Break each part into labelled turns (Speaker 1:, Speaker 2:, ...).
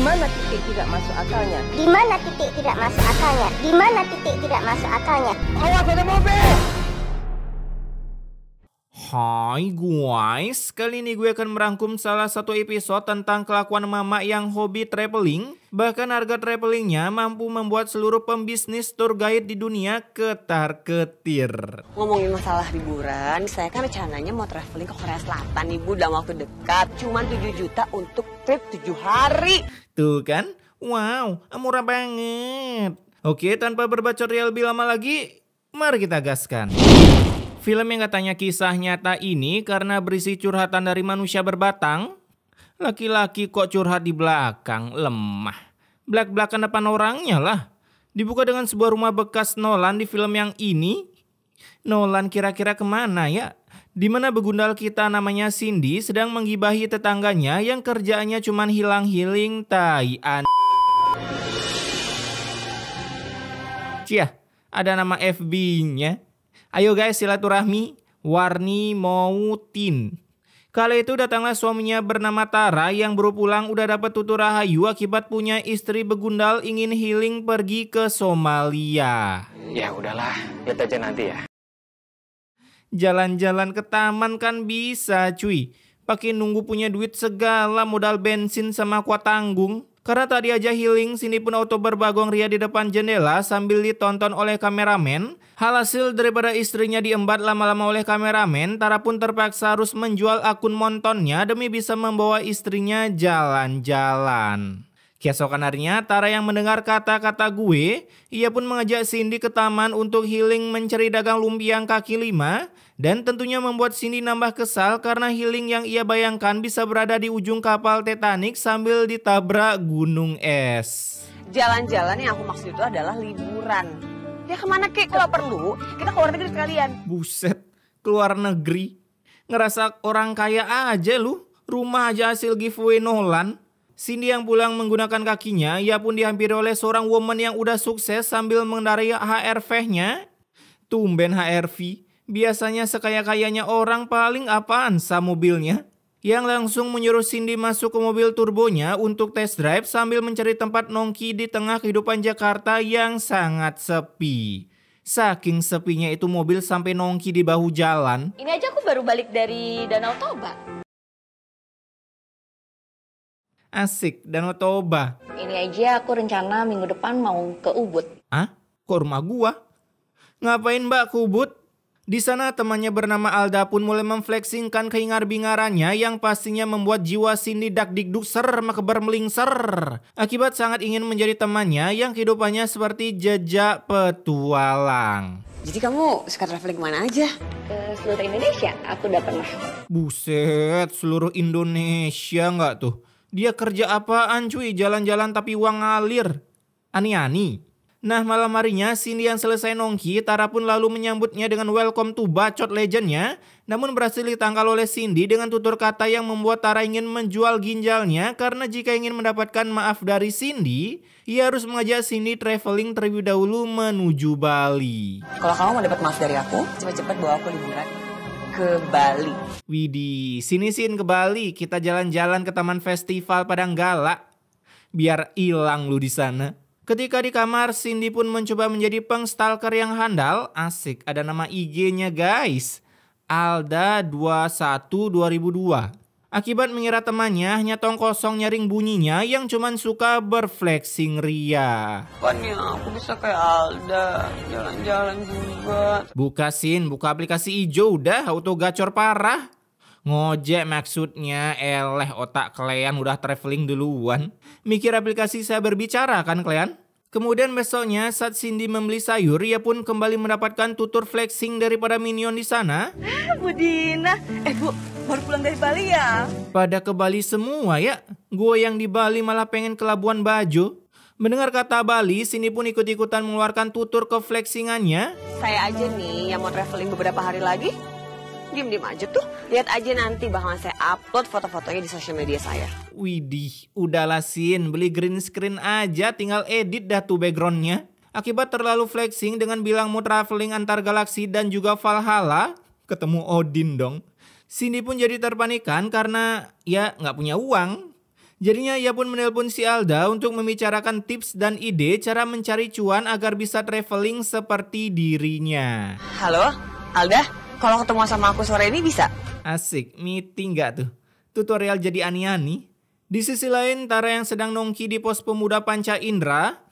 Speaker 1: mana titik tidak masuk akalnya?
Speaker 2: Di mana titik tidak masuk akalnya? Di mana titik tidak masuk akalnya?
Speaker 1: Awas ada mobil!
Speaker 3: Hai guys, kali ini gue akan merangkum salah satu episode tentang kelakuan mama yang hobi traveling. Bahkan harga travelingnya mampu membuat seluruh pembisnis tour guide di dunia ketar-ketir.
Speaker 4: Ngomongin masalah liburan, saya kan rencananya mau traveling ke Korea Selatan nih Bu dalam waktu dekat. Cuman 7 juta untuk trip 7 hari.
Speaker 3: Tuh kan? Wow, murah banget. Oke, tanpa berbacot lebih lama lagi, mari kita gaskan. Film yang katanya kisah nyata ini karena berisi curhatan dari manusia berbatang. Laki-laki kok curhat di belakang, lemah. Belak-belakan depan orangnya lah. Dibuka dengan sebuah rumah bekas Nolan di film yang ini. Nolan kira-kira kemana ya? Dimana begundal kita namanya Cindy sedang menggibahi tetangganya yang kerjaannya cuman hilang-hiling tai Cia, ada nama FB-nya. Ayo guys silaturahmi, warni mautin. Kala itu datanglah suaminya bernama Tara yang baru pulang udah dapat tutur rahayu akibat punya istri begundal ingin healing pergi ke Somalia.
Speaker 5: Ya udahlah, lihat aja nanti ya.
Speaker 3: Jalan-jalan ke taman kan bisa cuy. Pakai nunggu punya duit segala modal bensin sama kuat tanggung. Karena tadi aja healing, sini pun auto berbagong ria di depan jendela sambil ditonton oleh kameramen. Hasil daripada istrinya diembat lama-lama oleh kameramen, Tara pun terpaksa harus menjual akun montonnya demi bisa membawa istrinya jalan-jalan. Keesokan harinya, Tara yang mendengar kata-kata gue, ia pun mengajak Cindy ke taman untuk healing mencari dagang lumpia kaki 5. Dan tentunya membuat Cindy nambah kesal karena healing yang ia bayangkan bisa berada di ujung kapal Titanic sambil ditabrak gunung es.
Speaker 4: Jalan-jalan yang aku maksud itu adalah liburan. Ya kemana kek kalau perlu, kita ke luar negeri sekalian.
Speaker 3: Buset, keluar negeri. Ngerasa orang kaya aja lu, rumah aja hasil giveaway Nolan. Cindy yang pulang menggunakan kakinya, ia pun dihampiri oleh seorang woman yang udah sukses sambil mengendarai HRV-nya. Tumben HRV, biasanya sekaya-kayanya orang paling apaan sa mobilnya. Yang langsung menyuruh Cindy masuk ke mobil turbonya untuk test drive sambil mencari tempat nongki di tengah kehidupan Jakarta yang sangat sepi. Saking sepinya itu mobil sampai nongki di bahu jalan.
Speaker 6: Ini aja aku baru balik dari Danau Toba.
Speaker 3: Asik, Danau Toba.
Speaker 6: Ini aja aku rencana minggu depan mau ke Ubud.
Speaker 3: Hah? Kok rumah gua? Ngapain mbak ke Ubud? Di sana temannya bernama Alda pun mulai memfleksingkan keingar-bingarannya yang pastinya membuat jiwa Cindy dak-dikduk ser makebar melingser. Akibat sangat ingin menjadi temannya yang kehidupannya seperti jejak petualang.
Speaker 4: Jadi kamu suka traveling kemana aja?
Speaker 6: Ke seluruh Indonesia aku udah pernah.
Speaker 3: Buset, seluruh Indonesia nggak tuh? Dia kerja apaan cuy? Jalan-jalan tapi uang ngalir. Ani-ani. Nah malam harinya Cindy yang selesai nongki, Tara pun lalu menyambutnya dengan welcome to bacot legendnya. Namun berhasil ditangkal oleh Cindy dengan tutur kata yang membuat Tara ingin menjual ginjalnya. Karena jika ingin mendapatkan maaf dari Cindy, ia harus mengajak Cindy traveling terlebih dahulu menuju Bali.
Speaker 4: Kalau kamu mau dapat maaf dari aku, cepet-cepet bawa aku liburan ke Bali.
Speaker 3: Widih, sini Sin ke Bali, kita jalan-jalan ke Taman Festival Padanggala. Biar hilang lu di sana. Ketika di kamar, Cindy pun mencoba menjadi pengstalker yang handal. Asik, ada nama IG-nya guys. Alda212002. Akibat mengira temannya hanya tong kosong nyaring bunyinya yang cuman suka berflexing ria.
Speaker 4: Bukannya aku bisa kayak Alda, jalan-jalan juga.
Speaker 3: Buka Sin, buka aplikasi hijau udah auto gacor parah. Ngojek maksudnya, eleh otak kalian udah traveling duluan. Mikir aplikasi saya berbicara kan kalian? Kemudian besoknya saat Cindy membeli sayur, ia pun kembali mendapatkan tutur flexing daripada minion di sana.
Speaker 4: Bu Dina, Bu, baru pulang dari Bali ya?
Speaker 3: Pada ke Bali semua ya, gue yang di Bali malah pengen ke Labuan Bajo. Mendengar kata Bali, Cindy pun ikut-ikutan mengeluarkan tutur ke flexingannya.
Speaker 4: Saya aja nih yang mau traveling beberapa hari lagi. Diem-diem aja tuh. Lihat aja nanti bakalan saya upload foto-fotonya di sosial media saya.
Speaker 3: Widih, udahlah Sin, beli green screen aja, tinggal edit dah tuh backgroundnya. Akibat terlalu flexing dengan bilang mau traveling antar galaksi dan juga Valhalla, ketemu Odin dong. Cindy pun jadi terpanikan karena ya nggak punya uang. Jadinya ia pun menelpon si Alda untuk membicarakan tips dan ide cara mencari cuan agar bisa traveling seperti dirinya.
Speaker 4: Halo, Alda, kalau ketemu sama aku sore ini bisa?
Speaker 3: Asik, meeting gak tuh? Tutorial jadi ani-ani. Di sisi lain, Tara yang sedang nongki di pos pemuda Panca Indra,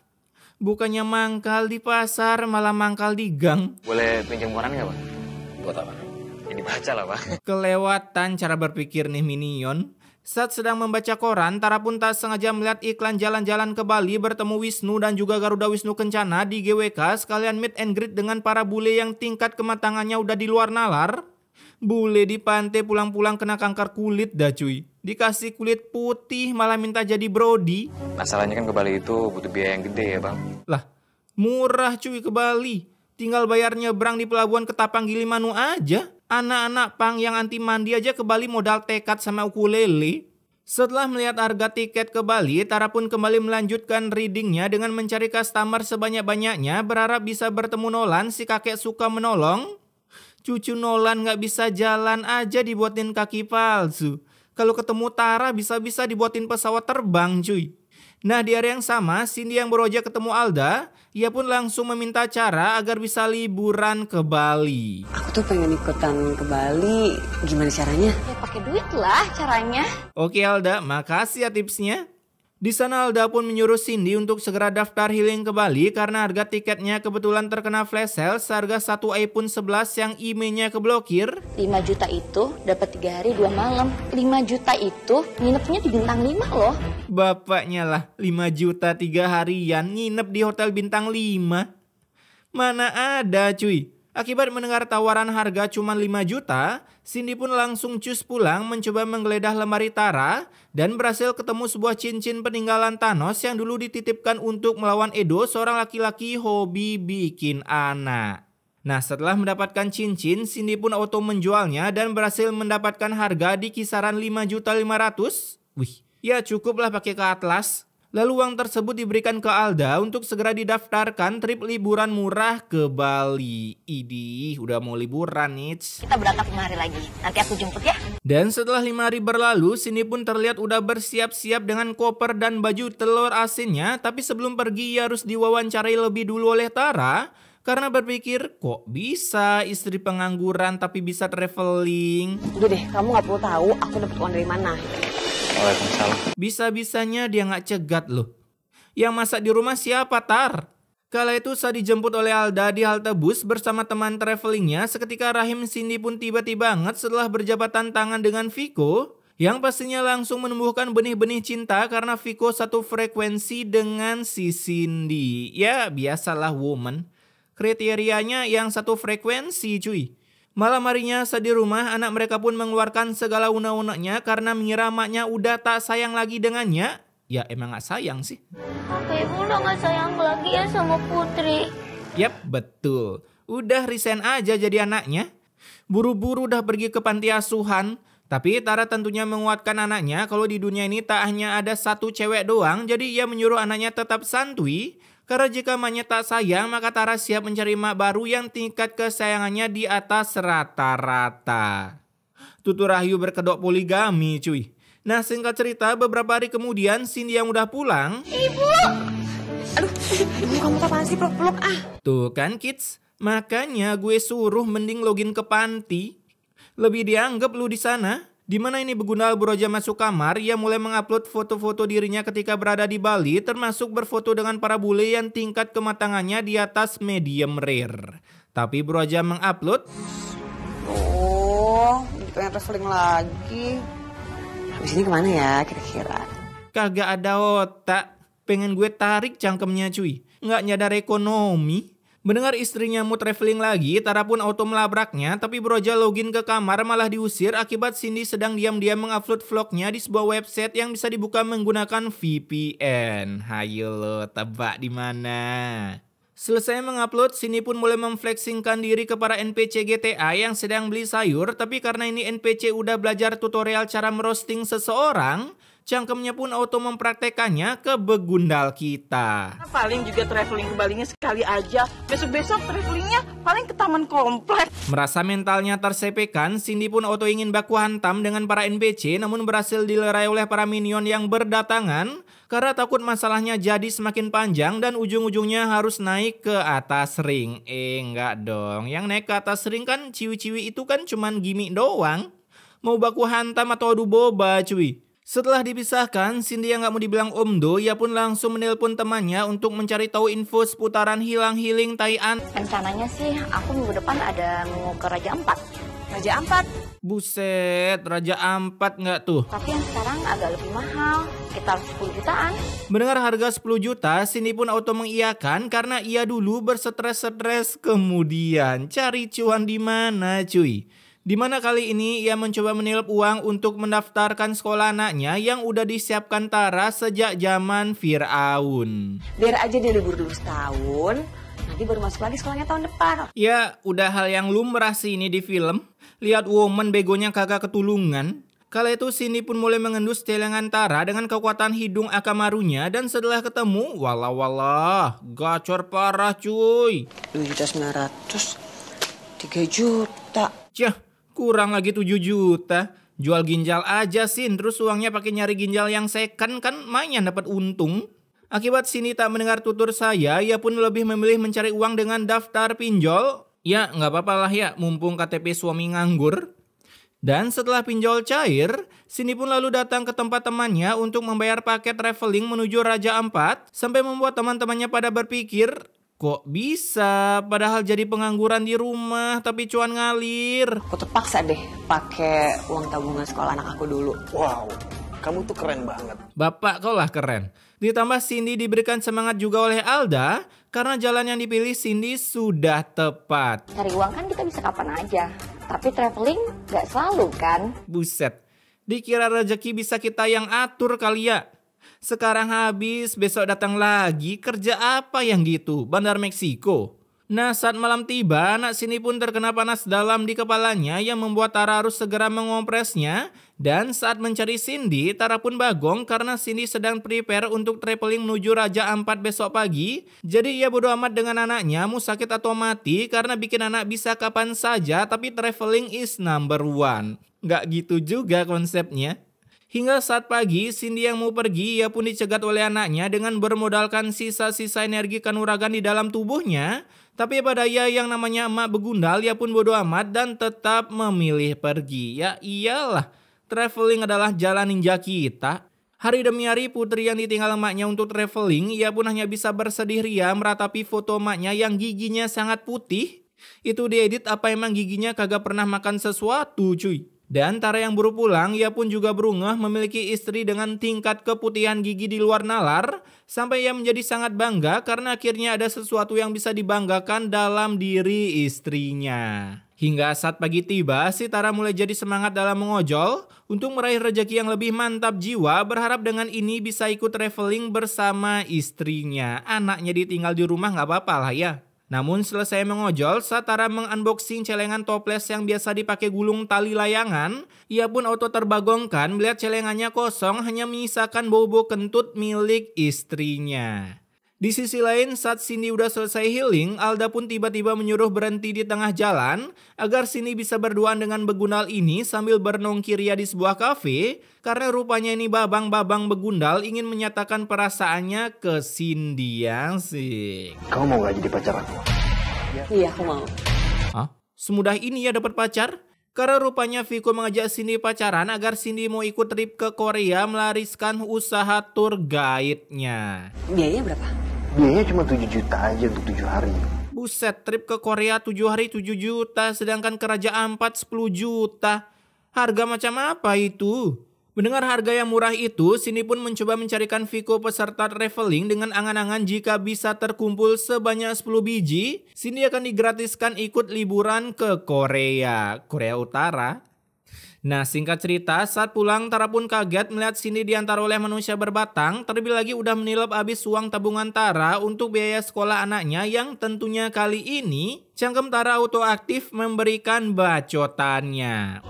Speaker 3: bukannya mangkal di pasar, malah mangkal di gang.
Speaker 5: Boleh pinjam koran nggak, Bang? Buat apa? Ya dibaca lah, Bang.
Speaker 3: Kelewatan cara berpikir nih Minion. Saat sedang membaca koran, Tara pun tak sengaja melihat iklan jalan-jalan ke Bali bertemu Wisnu dan juga Garuda Wisnu Kencana di GWK sekalian meet and greet dengan para bule yang tingkat kematangannya udah di luar nalar. Bule di pantai pulang-pulang kena kanker kulit dah cuy. Dikasih kulit putih malah minta jadi brody.
Speaker 5: Masalahnya kan ke Bali itu butuh biaya yang gede ya, Bang.
Speaker 3: Lah, murah cuy ke Bali. Tinggal bayar nyebrang di pelabuhan Ketapang Gilimanuk aja. Anak-anak pang yang anti mandi aja ke Bali modal tekad sama ukulele. Setelah melihat harga tiket ke Bali, Tara pun kembali melanjutkan readingnya dengan mencari customer sebanyak-banyaknya, berharap bisa bertemu Nolan, si kakek suka menolong. Cucu Nolan gak bisa jalan aja dibuatin kaki palsu. Kalau ketemu Tara bisa-bisa dibuatin pesawat terbang cuy. Nah di hari yang sama, Cindy yang baru aja ketemu Alda, ia pun langsung meminta cara agar bisa liburan ke Bali.
Speaker 4: Aku tuh pengen ikutan ke Bali, gimana caranya?
Speaker 6: Ya pakai duit lah caranya.
Speaker 3: Oke Alda, makasih ya tipsnya. Di sana Alda pun menyuruh Cindy untuk segera daftar healing ke Bali karena harga tiketnya kebetulan terkena flash sale seharga satu iPhone 11 yang emailnya keblokir.
Speaker 6: 5 juta itu dapat 3 hari 2 malam. 5 juta itu nginepnya di bintang 5 loh.
Speaker 3: Bapaknya lah 5 juta 3 harian nginep di hotel bintang 5. Mana ada cuy. Akibat mendengar tawaran harga cuma 5 juta, Cindy pun langsung cus pulang mencoba menggeledah lemari Tara dan berhasil ketemu sebuah cincin peninggalan Thanos yang dulu dititipkan untuk melawan Edo, seorang laki-laki hobi bikin anak. Nah setelah mendapatkan cincin, Cindy pun auto menjualnya dan berhasil mendapatkan harga di kisaran 5.500.000. Wih, ya cukuplah pakai ke atlas. Lalu uang tersebut diberikan ke Alda untuk segera didaftarkan trip liburan murah ke Bali. Idih, udah mau liburan nih.
Speaker 6: Kita berangkat 5 hari lagi. Nanti aku jemput ya.
Speaker 3: Dan setelah 5 hari berlalu, Cindy pun terlihat udah bersiap-siap dengan koper dan baju telur asinnya. Tapi sebelum pergi ia harus diwawancarai lebih dulu oleh Tara. Karena berpikir, kok bisa istri pengangguran tapi bisa traveling?
Speaker 4: Udah deh, kamu gak perlu tahu aku dapat uang dari mana.
Speaker 5: Waalaikumsalam.
Speaker 3: Bisa-bisanya dia gak cegat loh. Yang masak di rumah siapa Tar? Kala itu saat dijemput oleh Alda di halte bus bersama teman travelingnya, seketika rahim Cindy pun tiba-tiba banget setelah berjabatan tangan dengan Viko, yang pastinya langsung menumbuhkan benih-benih cinta karena Viko satu frekuensi dengan si Cindy. Ya biasalah woman. Kriterianya yang satu frekuensi cuy. Malam harinya saat di rumah, anak mereka pun mengeluarkan segala unek-uneknya karena mengira maknya udah tak sayang lagi dengannya. Ya emang gak sayang sih.
Speaker 2: Apa ibu udah gak sayang lagi ya sama Putri?
Speaker 3: Yap, betul. Udah resign aja jadi anaknya. Buru-buru udah pergi ke panti asuhan. Tapi Tara tentunya menguatkan anaknya kalau di dunia ini tak hanya ada satu cewek doang. Jadi ia menyuruh anaknya tetap santuy. Karena jika maknya tak sayang, maka Tara siap mencari mak baru yang tingkat kesayangannya di atas rata-rata. Tutu Rahayu berkedok poligami cuy. Nah singkat cerita, beberapa hari kemudian Cindy yang udah pulang.
Speaker 4: Aduh, ibu kamu kapan sih peluk-peluk ah?
Speaker 3: Tuh kan kids, makanya gue suruh mending login ke panti. Lebih dianggap lu di sana. Dimana ini begundal beroja masuk kamar, ia mulai mengupload foto-foto dirinya ketika berada di Bali, termasuk berfoto dengan para bule yang tingkat kematangannya di atas medium rare. Tapi beroja mengupload,
Speaker 4: Oh, jadi pengen traveling lagi. Habis ini kemana ya kira-kira?
Speaker 3: kagak ada otak. Pengen gue tarik cangkemnya cuy. Nggak nyadar ekonomi. Mendengar istrinya mau traveling lagi, Tara pun auto melabraknya, tapi beroja login ke kamar malah diusir akibat Cindy sedang diam-diam mengupload vlognya di sebuah website yang bisa dibuka menggunakan VPN. Hayo lo, tebak di mana? Selesai mengupload, Cindy pun mulai memflexingkan diri ke para NPC GTA yang sedang beli sayur, tapi karena ini NPC udah belajar tutorial cara merosting seseorang, Cangkemnya pun auto mempraktekannya ke begundal kita.
Speaker 7: Paling juga traveling ke Balinya sekali aja. Besok-besok travelingnya paling ke taman kompleks.
Speaker 3: Merasa mentalnya tersepekan, Cindy pun auto ingin baku hantam dengan para NPC namun berhasil dilerai oleh para minion yang berdatangan karena takut masalahnya jadi semakin panjang dan ujung-ujungnya harus naik ke atas ring. Enggak dong, yang naik ke atas ring kan ciwi-ciwi itu kan cuman gimmick doang. Mau baku hantam atau adu boba cuy. Setelah dipisahkan, Cindy yang gak mau dibilang omdo, ia pun langsung menelpon temannya untuk mencari tahu info seputaran hilang-hiling Taian.
Speaker 6: Rencananya sih aku minggu depan ada mau ke Raja Ampat.
Speaker 4: Raja Ampat.
Speaker 3: Buset, Raja Ampat nggak tuh?
Speaker 6: Tapi yang sekarang agak lebih mahal, sekitar 10 jutaan.
Speaker 3: Mendengar harga 10 juta, Cindy pun auto mengiyakan karena ia dulu bersetres-stres kemudian cari cuan di mana cuy. Dimana kali ini ia mencoba menilap uang untuk mendaftarkan sekolah anaknya yang udah disiapkan Tara sejak zaman Fir'aun.
Speaker 4: Biar aja dia libur dulu setahun, nanti baru masuk lagi sekolahnya tahun depan.
Speaker 3: Ya, udah hal yang lumrah sih ini di film. Lihat woman begonya kagak ketulungan. Kala itu Cindy pun mulai mengendus celengan Tara dengan kekuatan hidung Akamarunya dan setelah ketemu, walah, gacor parah cuy.
Speaker 4: 2.900.000, 3 juta.
Speaker 3: Cih, kurang lagi 7 juta. Jual ginjal aja Sin, terus uangnya pakai nyari ginjal yang second kan lumayan dapat untung. Akibat Cindy tak mendengar tutur saya, ia pun lebih memilih mencari uang dengan daftar pinjol. Ya nggak apa-apa lah ya, mumpung KTP suami nganggur. Dan setelah pinjol cair, Cindy pun lalu datang ke tempat temannya untuk membayar paket traveling menuju Raja Ampat. Sampai membuat teman-temannya pada berpikir, kok bisa padahal jadi pengangguran di rumah tapi cuan ngalir.
Speaker 4: Aku terpaksa deh pakai uang tabungan sekolah anak aku dulu.
Speaker 5: Wow, kamu tuh keren banget.
Speaker 3: Bapak kau lah keren. Ditambah Cindy diberikan semangat juga oleh Alda karena jalan yang dipilih Cindy sudah tepat.
Speaker 6: Cari uang kan kita bisa kapan aja, tapi traveling gak selalu kan?
Speaker 3: Buset, dikira rezeki bisa kita yang atur kali ya. Sekarang habis, besok datang lagi, kerja apa yang gitu? Bandar Meksiko. Nah, saat malam tiba, anak Cindy pun terkena panas dalam di kepalanya yang membuat Tara harus segera mengompresnya. Dan saat mencari Cindy, Tara pun bagong karena Cindy sedang prepare untuk traveling menuju Raja Ampat besok pagi. Jadi ia bodo amat dengan anaknya mau sakit atau mati karena bikin anak bisa kapan saja tapi traveling is number one. Nggak gitu juga konsepnya. Hingga saat pagi, Cindy yang mau pergi, ia pun dicegat oleh anaknya dengan bermodalkan sisa-sisa energi kanuragan di dalam tubuhnya. Tapi pada ia yang namanya emak begundal, ia pun bodo amat dan tetap memilih pergi. Ya iyalah, traveling adalah jalan ninja kita. Hari demi hari putri yang ditinggal emaknya untuk traveling, ia pun hanya bisa bersedih ria meratapi foto emaknya yang giginya sangat putih. Itu diedit apa emang giginya kagak pernah makan sesuatu cuy. Dan Tara yang baru pulang, ia pun juga berungah memiliki istri dengan tingkat keputihan gigi di luar nalar. Sampai ia menjadi sangat bangga karena akhirnya ada sesuatu yang bisa dibanggakan dalam diri istrinya. Hingga saat pagi tiba, si Tara mulai jadi semangat dalam mengojol. Untuk meraih rezeki yang lebih mantap jiwa, berharap dengan ini bisa ikut traveling bersama istrinya. Anaknya ditinggal di rumah gak apa-apa lah ya. Namun selesai mengojol, saat Tara mengunboxing celengan toples yang biasa dipakai gulung tali layangan, ia pun auto terbagongkan melihat celengannya kosong hanya menyisakan bau-bau kentut milik istrinya. Di sisi lain, saat Cindy udah selesai healing, Alda pun tiba-tiba menyuruh berhenti di tengah jalan agar Cindy bisa berduaan dengan begundal ini sambil bernongki ria di sebuah kafe karena rupanya ini babang-babang begundal ingin menyatakan perasaannya ke Cindy yang sih.
Speaker 5: Kamu mau gak jadi pacar aku?
Speaker 4: Iya, aku mau.
Speaker 3: Hah? Semudah ini ya dapat pacar? Karena rupanya Viko mengajak Cindy pacaran agar Cindy mau ikut trip ke Korea melariskan usaha tour guide-nya.
Speaker 4: Biayanya berapa?
Speaker 5: Biayanya cuma 7 juta aja untuk 7 hari.
Speaker 3: Buset, trip ke Korea 7 hari 7 juta, sedangkan ke Raja Ampat 10 juta. Harga macam apa itu? Mendengar harga yang murah itu, Cindy pun mencoba mencarikan Viko peserta traveling dengan angan-angan jika bisa terkumpul sebanyak 10 biji, Cindy akan digratiskan ikut liburan ke Korea Utara. Nah, singkat cerita, saat pulang Tara pun kaget melihat Cindy diantar oleh manusia berbatang, terlebih lagi udah menilap habis uang tabungan Tara untuk biaya sekolah anaknya yang tentunya kali ini cangkem Tara auto aktif memberikan bacotannya.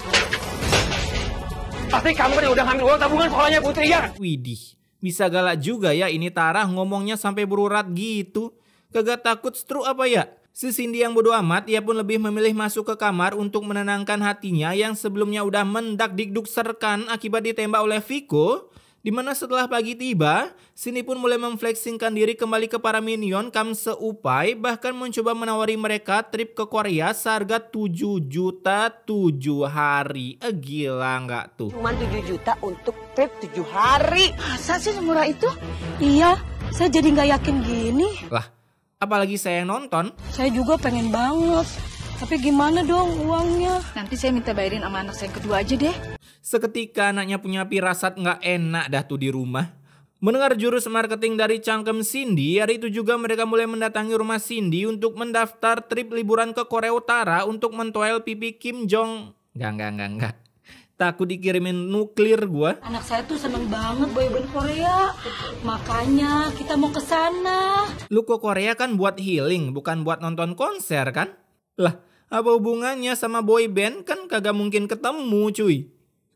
Speaker 5: Pasti kamu kan yang udah ngambil uang tabungan sekolahnya Putri ya?
Speaker 3: Widih, bisa galak juga ya ini Tara ngomongnya sampai berurat gitu. Kagak takut stroke apa ya? Si Cindy yang bodo amat, ia pun lebih memilih masuk ke kamar untuk menenangkan hatinya yang sebelumnya udah mendak-dikduk serkan akibat ditembak oleh Viko. Dimana setelah pagi tiba, Cindy pun mulai memflexingkan diri kembali ke para minion kam seupai, bahkan mencoba menawari mereka trip ke Korea seharga 7 juta 7 hari. Gila nggak tuh?
Speaker 4: Cuman 7 juta untuk trip 7 hari.
Speaker 7: Masa sih semurah itu? Iya, saya jadi nggak yakin gini.
Speaker 3: Lah, apalagi saya yang nonton.
Speaker 7: Saya juga pengen banget. Tapi gimana dong uangnya? Nanti saya minta bayarin sama anak saya yang kedua aja deh.
Speaker 3: Seketika anaknya punya firasat nggak enak dah tuh di rumah. Mendengar jurus marketing dari cangkem Cindy, hari itu juga mereka mulai mendatangi rumah Cindy untuk mendaftar trip liburan ke Korea Utara untuk mentoel pipi Kim Jong. Enggak. Takut dikirimin nuklir gua.
Speaker 7: Anak saya tuh seneng banget boyband Korea. Makanya kita mau ke sana.
Speaker 3: Lu ke Korea kan buat healing, bukan buat nonton konser kan? Lah, apa hubungannya sama boyband? Kan kagak mungkin ketemu cuy.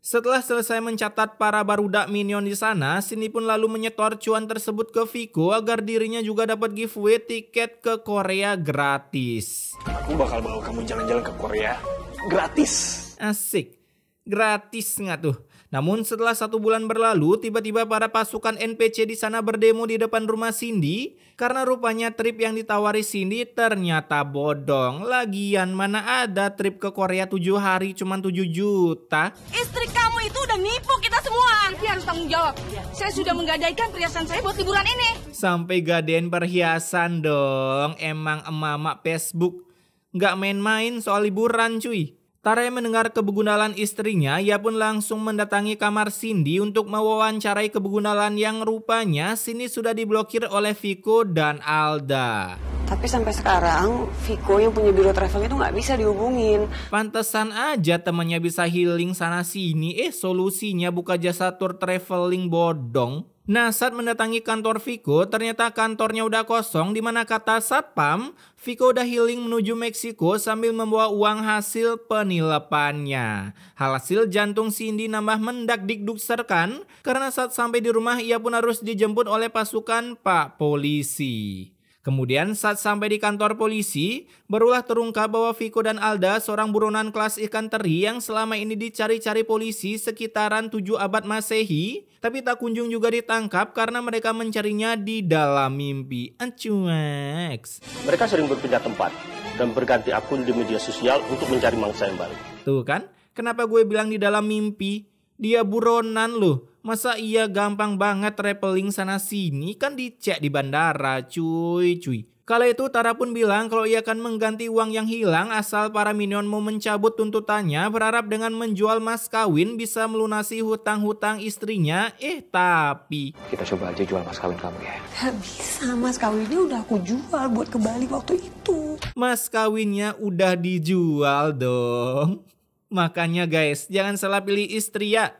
Speaker 3: Setelah selesai mencatat para barudak minion di sana, Cindy pun lalu menyetor cuan tersebut ke Viko agar dirinya juga dapat giveaway tiket ke Korea gratis.
Speaker 5: Aku bakal bawa kamu jalan-jalan ke Korea gratis.
Speaker 3: Asik, gratis nggak tuh? Namun setelah 1 bulan berlalu, tiba-tiba para pasukan NPC di sana berdemo di depan rumah Cindy karena rupanya trip yang ditawari Cindy ternyata bodong. Lagian mana ada trip ke Korea 7 hari cuma 7 juta.
Speaker 7: Istri kamu itu udah nipu kita semua. Dia harus tanggung jawab. Saya sudah menggadaikan perhiasan saya buat liburan ini.
Speaker 3: Sampai gadein perhiasan dong. Emang emak-emak Facebook nggak main-main soal liburan cuy. Tara yang mendengar kebegunalan istrinya, ia pun langsung mendatangi kamar Cindy untuk mewawancarai kebegunalan yang rupanya Cindy sudah diblokir oleh Viko dan Alda.
Speaker 4: Tapi sampai sekarang Viko yang punya biro travel itu nggak bisa dihubungin.
Speaker 3: Pantesan aja temannya bisa healing sana sini, solusinya buka jasa tour traveling bodong. Nah, saat mendatangi kantor Viko, ternyata kantornya udah kosong, di mana kata satpam, Viko udah healing menuju Meksiko sambil membawa uang hasil penilepannya. Hasil jantung Cindy nambah mendak-dikduk serkan, karena saat sampai di rumah ia pun harus dijemput oleh pasukan Pak Polisi. Kemudian saat sampai di kantor polisi, barulah terungkap bahwa Viko dan Alda seorang buronan kelas ikan teri yang selama ini dicari-cari polisi sekitaran 7 abad Masehi, tapi tak kunjung juga ditangkap karena mereka mencarinya di dalam mimpi. Cueks.
Speaker 8: Mereka sering berpindah tempat dan berganti akun di media sosial untuk mencari mangsa yang baru.
Speaker 3: Tuh kan, kenapa gue bilang di dalam mimpi? Dia buronan loh. Masa iya gampang banget traveling sana sini, kan dicek di bandara cuy. Kala itu Tara pun bilang kalau ia akan mengganti uang yang hilang asal para minion mau mencabut tuntutannya, berharap dengan menjual mas kawin bisa melunasi hutang-hutang istrinya. Tapi
Speaker 5: Kita coba aja jual mas kawin kamu ya.
Speaker 4: Gak bisa, mas kawinnya udah aku jual buat ke Bali waktu itu.
Speaker 3: mas kawinnya udah dijual dong. Makanya guys, jangan salah pilih istri ya.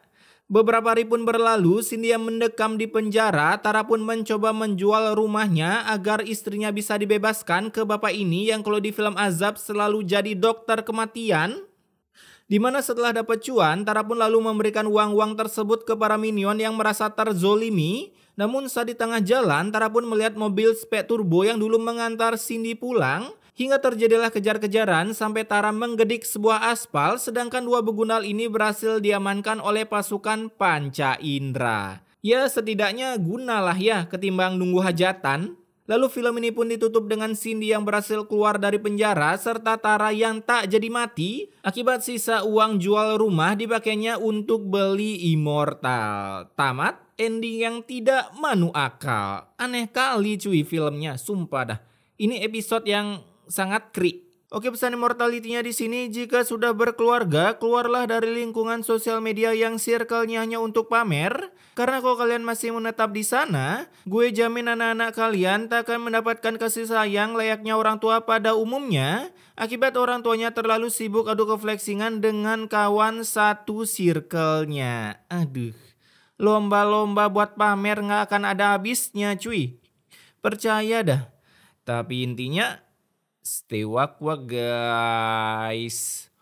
Speaker 3: Beberapa hari pun berlalu, Cindy yang mendekam di penjara, Tara pun mencoba menjual rumahnya agar istrinya bisa dibebaskan ke bapak ini yang kalau di film Azab selalu jadi dokter kematian. Dimana setelah dapat cuan, Tara pun lalu memberikan uang-uang tersebut ke para minion yang merasa terzolimi. Namun saat di tengah jalan, Tara pun melihat mobil spek turbo yang dulu mengantar Cindy pulang. Hingga terjadilah kejar-kejaran sampai Tara menggedik sebuah aspal, sedangkan 2 begunal ini berhasil diamankan oleh pasukan Panca Indra. Ya setidaknya gunalah ya ketimbang nunggu hajatan. Lalu film ini pun ditutup dengan Cindy yang berhasil keluar dari penjara serta Tara yang tak jadi mati akibat sisa uang jual rumah dipakainya untuk beli immortal. Tamat ending yang tidak manu akal. Aneh kali cuy filmnya, sumpah dah. Ini episode yang sangat krik. Oke, pesan immortality-nya di sini, jika sudah berkeluarga, keluarlah dari lingkungan sosial media yang circle-nya hanya untuk pamer. Karena kalau kalian masih menetap di sana, gue jamin anak-anak kalian tak akan mendapatkan kasih sayang layaknya orang tua pada umumnya. Akibat orang tuanya terlalu sibuk adu keflexingan dengan kawan satu circle-nya. Aduh, lomba-lomba buat pamer gak akan ada habisnya cuy. Percaya dah. Tapi intinya, stay wak-wak guys.